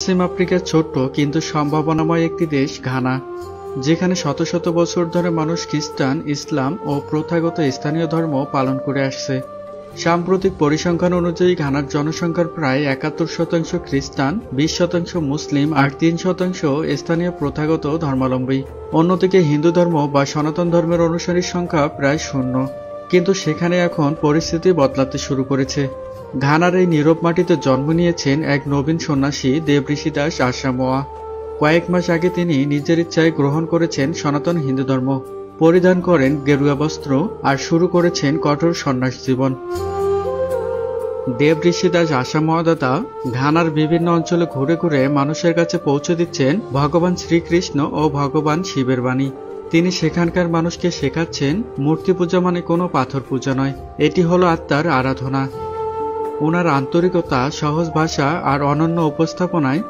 পশ্চিম আফ্রিকার ছোট্ট কিন্তু সম্ভাবনাময় একটি দেশ ঘানা, যেখানে শত শত বছর ধরে মানুষ খ্রিস্টান, ইসলাম ও প্রথাগত স্থানীয় ধর্ম পালন করে আসছে। সাম্প্রতিক পরিসংখ্যান অনুযায়ী ঘানার জনসংখ্যার প্রায় ৭১% খ্রিস্টান, ২০% মুসলিম আর ৩% স্থানীয় প্রথাগত ধর্মাবলম্বী। অন্যদিকে হিন্দু ধর্ম বা সনাতন ধর্মের অনুসারীর সংখ্যা প্রায় শূন্য। কিন্তু সেখানে এখন পরিস্থিতি বদলাতে শুরু করেছে। ঘানার এই নীরব মাটিতে জন্ম নিয়েছেন এক নবীন সন্ন্যাসী দেবঋষি দাস আসামোয়া। কয়েক মাস আগে তিনি নিজের ইচ্ছায় গ্রহণ করেছেন সনাতন হিন্দু ধর্ম, পরিধান করেন গেরুয়া বস্ত্র আর শুরু করেছেন কঠোর সন্ন্যাস জীবন। দেবঋষি দাস আসামোয়া দাদা ঘানার বিভিন্ন অঞ্চলে ঘুরে ঘুরে মানুষের কাছে পৌঁছে দিচ্ছেন ভগবান শ্রীকৃষ্ণ ও ভগবান শিবের বাণী। তিনি সেখানকার মানুষকে শেখাচ্ছেন মূর্তি পূজা মানে কোনো পাথর পূজা নয়, এটি হলো আত্মার আরাধনা। ওনার আন্তরিকতা, সহজ ভাষা আর অনন্য উপস্থাপনায়